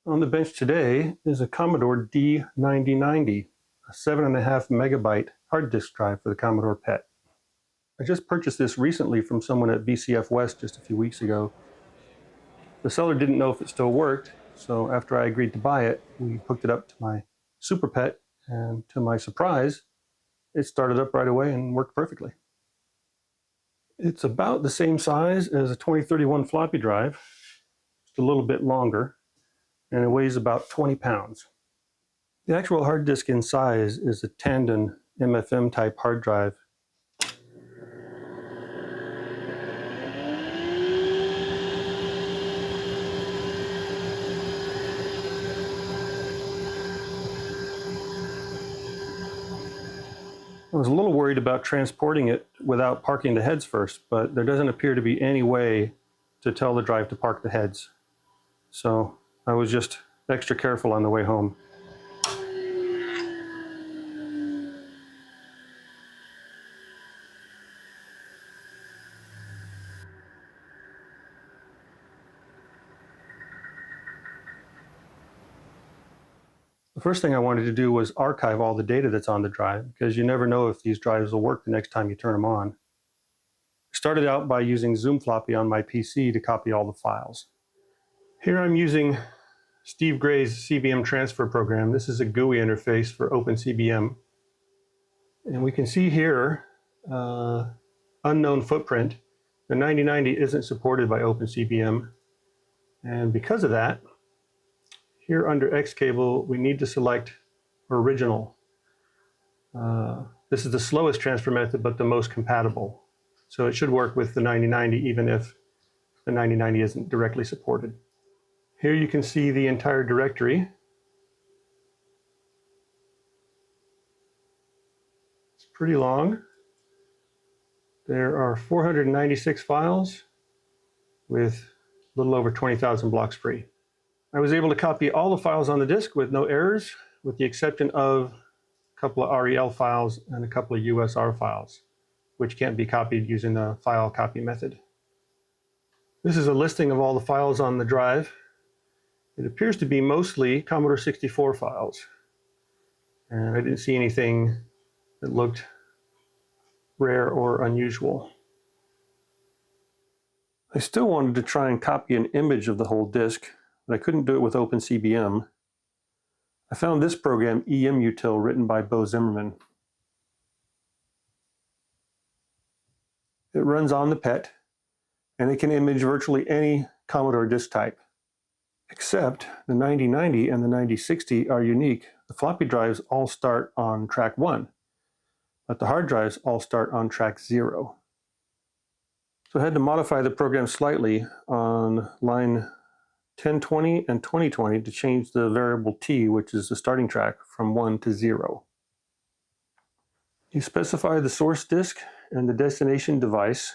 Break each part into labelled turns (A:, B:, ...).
A: On the bench today is a Commodore D9090, a 7.5 megabyte hard disk drive for the Commodore PET. I just purchased this recently from someone at VCF West just a few weeks ago. The seller didn't know if it still worked, so after I agreed to buy it, we hooked it up to my Super PET, and to my surprise, it started up right away and worked perfectly. It's about the same size as a 2031 floppy drive, just a little bit longer, and it weighs about 20 pounds. The actual hard disk in size is a Tandon MFM type hard drive. I was a little worried about transporting it without parking the heads first, but there doesn't appear to be any way to tell the drive to park the heads. So I was just extra careful on the way home. The first thing I wanted to do was archive all the data that's on the drive, because you never know if these drives will work the next time you turn them on. I started out by using Zoom Floppy on my PC to copy all the files. Here I'm using Steve Gray's CBM transfer program. This is a GUI interface for OpenCBM. And we can see here, unknown footprint. The 9090 isn't supported by OpenCBM. And because of that, here under Xcable, we need to select original. This is the slowest transfer method, but the most compatible. So it should work with the 9090, even if the 9090 isn't directly supported. Here you can see the entire directory. It's pretty long. There are 496 files with a little over 20,000 blocks free. I was able to copy all the files on the disk with no errors, with the exception of a couple of REL files and a couple of USR files, which can't be copied using the file copy method. This is a listing of all the files on the drive. It appears to be mostly Commodore 64 files, and I didn't see anything that looked rare or unusual. I still wanted to try and copy an image of the whole disk, but I couldn't do it with OpenCBM. I found this program, Emutil, written by Bo Zimmerman. It runs on the PET, and it can image virtually any Commodore disk type, except the 9090 and the 9060 are unique. The floppy drives all start on track 1, but the hard drives all start on track 0. So I had to modify the program slightly on line 1020 and 2020 to change the variable T, which is the starting track, from 1 to 0. You specify the source disk and the destination device.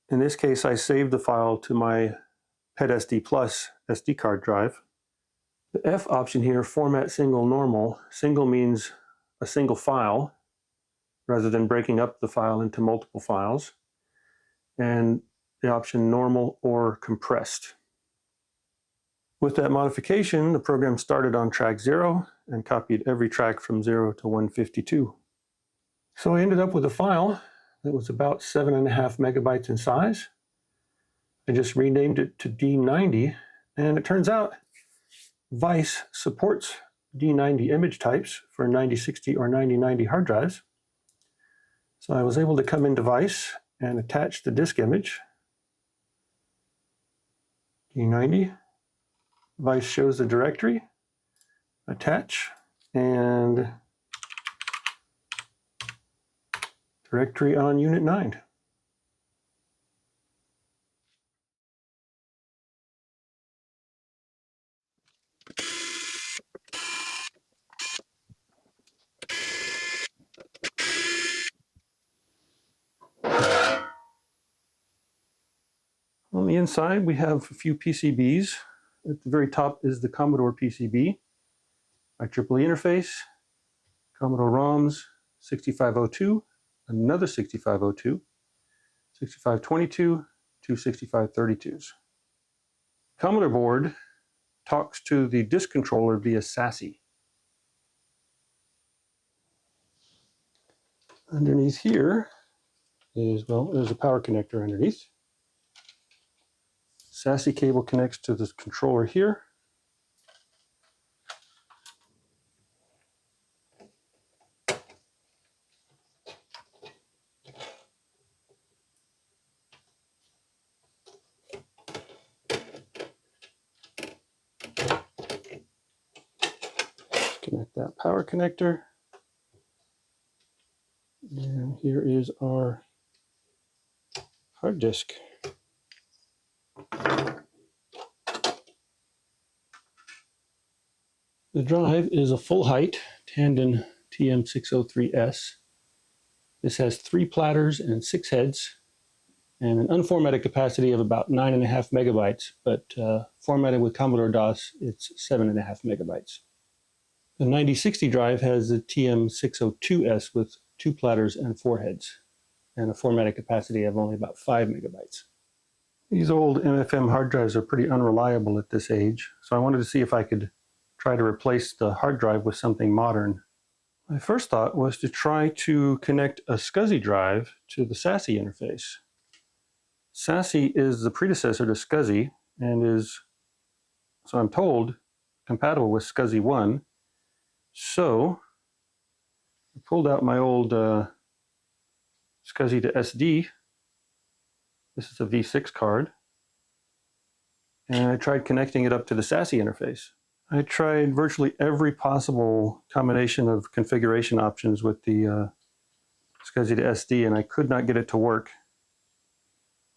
A: In this case, I saved the file to my PET-SD Plus SD card drive. The F option here, format single normal. Single means a single file, rather than breaking up the file into multiple files. And the option normal or compressed. With that modification, the program started on track 0 and copied every track from 0 to 152. So I ended up with a file that was about 7.5 megabytes in size. I just renamed it to D90, and it turns out Vice supports D90 image types for 9060 or 9090 hard drives. So I was able to come into Vice and attach the disk image. D90. Vice shows the directory, attach, and directory on Unit 9. On the inside, we have a few PCBs. At the very top is the Commodore PCB, IEEE interface, Commodore ROMs, 6502, another 6502, 6522, two 6532s. Commodore board talks to the disk controller via SASE. Underneath here is, well, there's a power connector underneath. SASE cable connects to this controller here. Connect that power connector. And here is our hard disk. The drive is a full height Tandon TM603S. This has 3 platters and 6 heads, and an unformatted capacity of about 9.5 megabytes, but formatted with Commodore DOS, it's 7.5 megabytes. The 9060 drive has a TM602S with 2 platters and 4 heads, and a formatted capacity of only about 5 megabytes. These old MFM hard drives are pretty unreliable at this age, so I wanted to see if I could try to replace the hard drive with something modern. My first thought was to try to connect a SCSI drive to the SASE interface. SASE is the predecessor to SCSI and is, so I'm told, compatible with SCSI 1. So I pulled out my old SCSI to SD. This is a V6 card. And I tried connecting it up to the SASE interface. I tried virtually every possible combination of configuration options with the SCSI to SD, and I could not get it to work.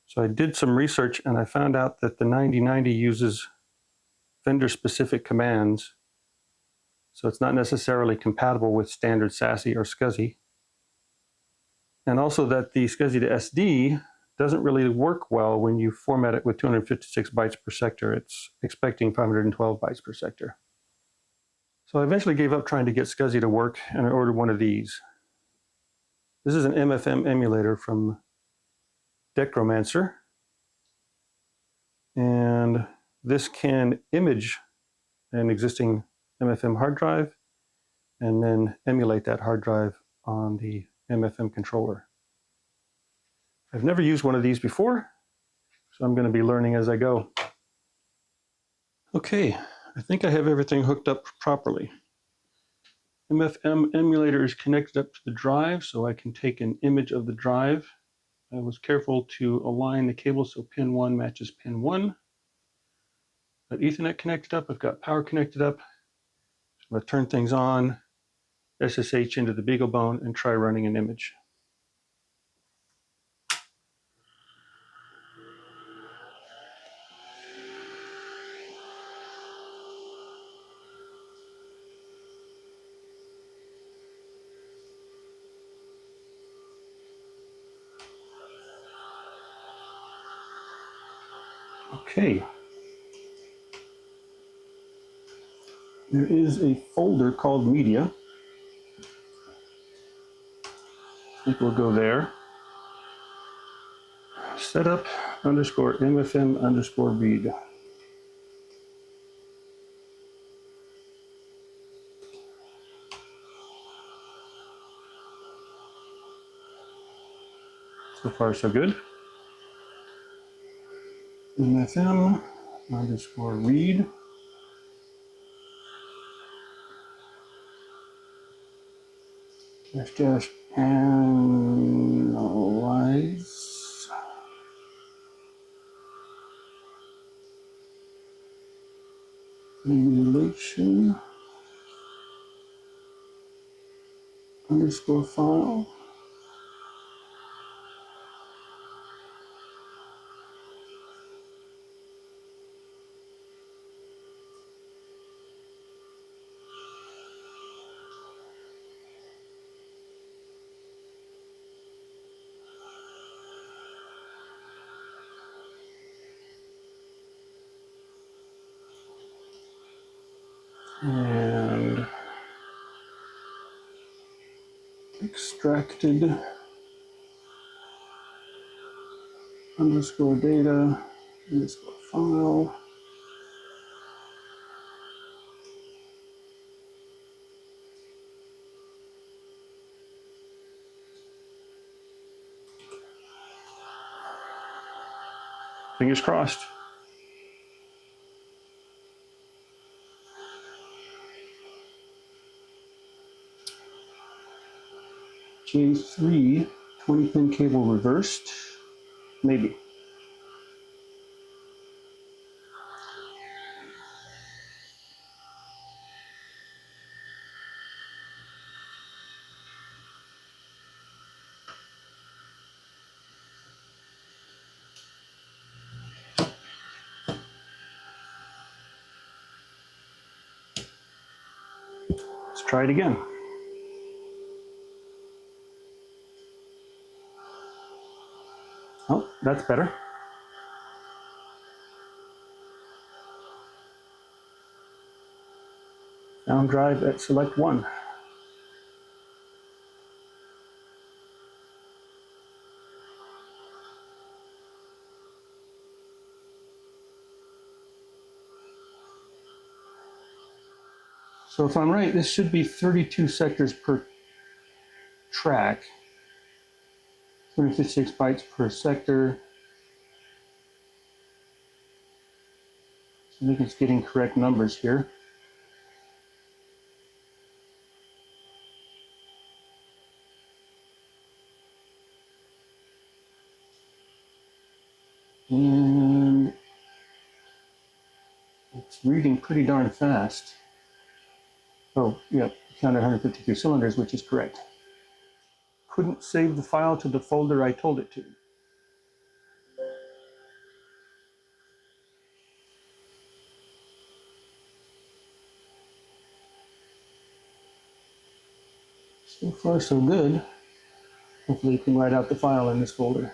A: So I did some research, and I found out that the 9090 uses vendor-specific commands, so it's not necessarily compatible with standard SASE or SCSI. And also that the SCSI to SD doesn't really work well when you format it with 256 bytes per sector. It's expecting 512 bytes per sector. So I eventually gave up trying to get SCSI to work, and I ordered one of these. This is an MFM emulator from Decromancer, and this can image an existing MFM hard drive and then emulate that hard drive on the MFM controller. I've never used one of these before, so I'm going to be learning as I go. Okay, I think I have everything hooked up properly. MFM Emulator is connected up to the drive, so I can take an image of the drive. I was careful to align the cable so pin 1 matches pin 1. Got Ethernet connected up, I've got power connected up. I'm going to turn things on, SSH into the BeagleBone, and try running an image. Okay. There is a folder called Media. I think we'll go there. Setup _ MFM _ read. So far, so good. MFM _ read. -- analyze. Emulation _ file. And extracted _ data _ file. Fingers crossed. J3 20-pin cable reversed. Maybe. Let's try it again. Oh, that's better. Sound drive at select 1. So if I'm right, this should be 32 sectors per track, 256 bytes per sector. I think it's getting correct numbers here. And it's reading pretty darn fast. Oh, yep, counted 153 cylinders, which is correct. Couldn't save the file to the folder I told it to. So far, so good. Hopefully you can write out the file in this folder.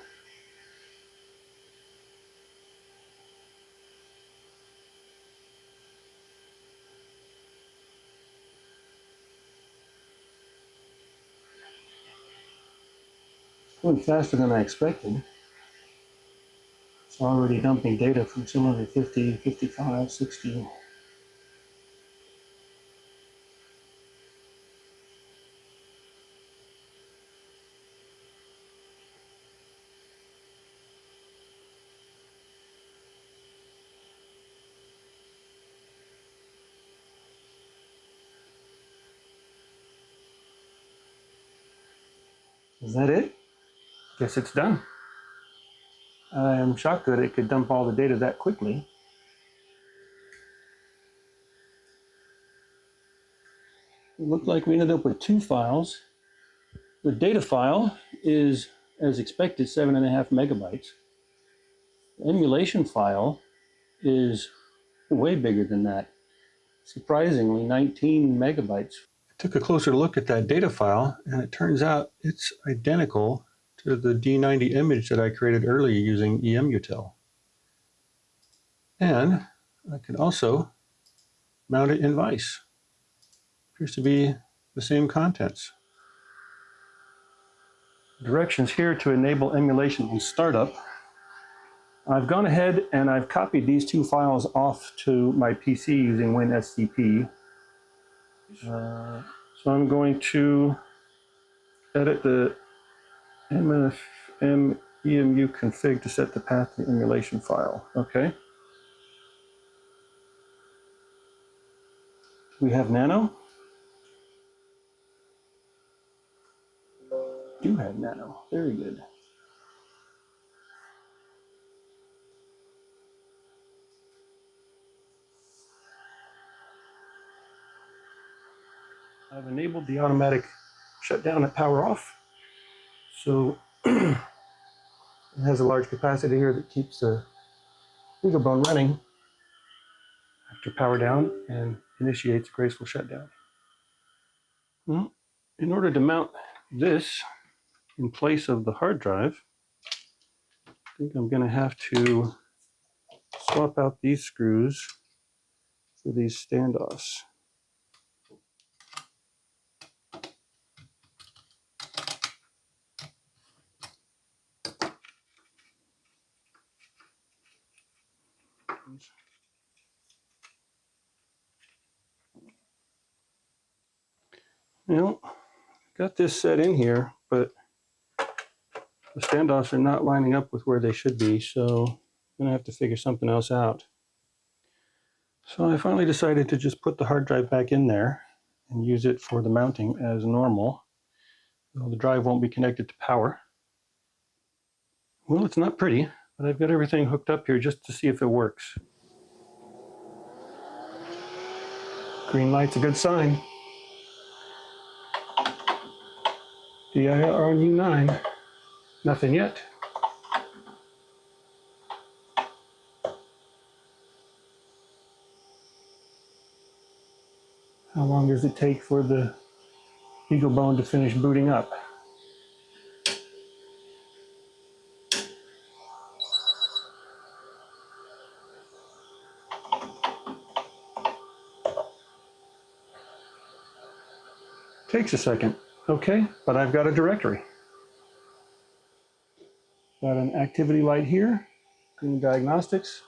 A: It's going faster than I expected. It's already dumping data from cylinder 50, 55, 60. Is that it? Guess it's done. I am shocked that it could dump all the data that quickly. It looked like we ended up with 2 files. The data file is, as expected, 7.5 megabytes. The emulation file is way bigger than that. Surprisingly, 19 megabytes. I took a closer look at that data file, and it turns out it's identical to the D90 image that I created earlier using Emutil. And I could also mount it in Vice. Appears to be the same contents. Directions here to enable emulation in startup. I've gone ahead and I've copied these 2 files off to my PC using WinSCP. So I'm going to edit the MFM EMU config to set the path to the emulation file. Okay. We have Nano. Do have Nano. Very good. I've enabled the automatic shutdown and power off. So it has a large capacitor here that keeps the BeagleBone running after power down and initiates a graceful shutdown. Well, in order to mount this in place of the hard drive, I think I'm going to have to swap out these screws for these standoffs. Well, got this set in here, but the standoffs are not lining up with where they should be, so I'm gonna have to figure something else out. So I finally decided to just put the hard drive back in there and use it for the mounting as normal. Though the drive won't be connected to power. Well, it's not pretty, but I've got everything hooked up here just to see if it works. Green light's a good sign. D9090, nothing yet. How long does it take for the Eagle Bone to finish booting up? Takes a second. Okay, but I've got a directory. Got an activity light here, green diagnostics.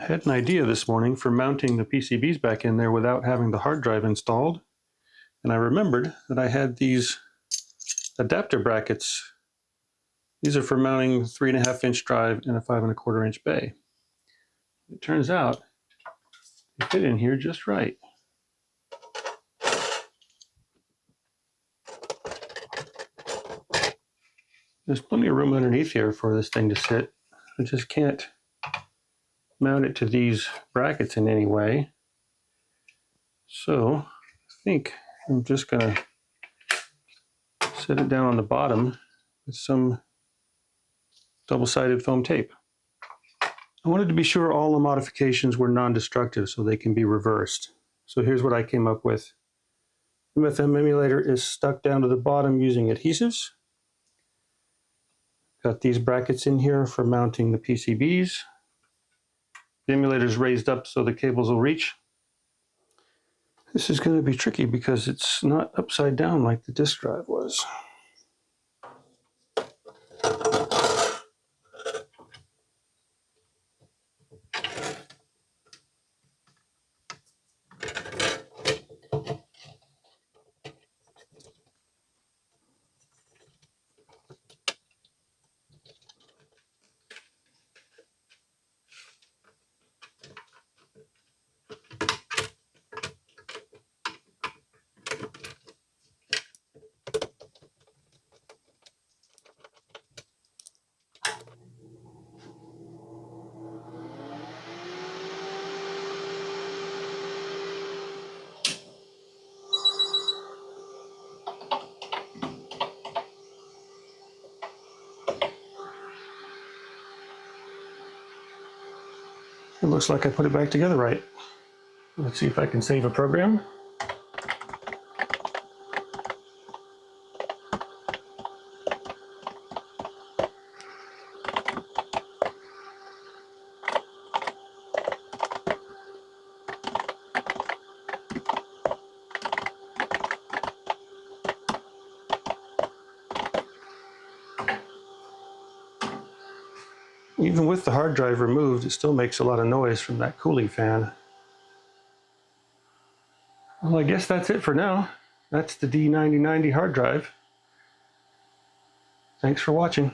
A: I had an idea this morning for mounting the PCBs back in there without having the hard drive installed. And I remembered that I had these adapter brackets. These are for mounting 3.5-inch drive and a 5.25-inch bay. It turns out they fit in here just right. There's plenty of room underneath here for this thing to sit. I just can't mount it to these brackets in any way. So I think I'm just going to set it down on the bottom with some double-sided foam tape. I wanted to be sure all the modifications were non-destructive so they can be reversed. So here's what I came up with. MFM Emulator is stuck down to the bottom using adhesives. Got these brackets in here for mounting the PCBs. The emulator is raised up so the cables will reach. This is going to be tricky because it's not upside down like the disk drive was. It looks like I put it back together right. Let's see if I can save a program. Even with the hard drive removed, it still makes a lot of noise from that cooling fan. Well, I guess that's it for now. That's the D9090 hard drive. Thanks for watching.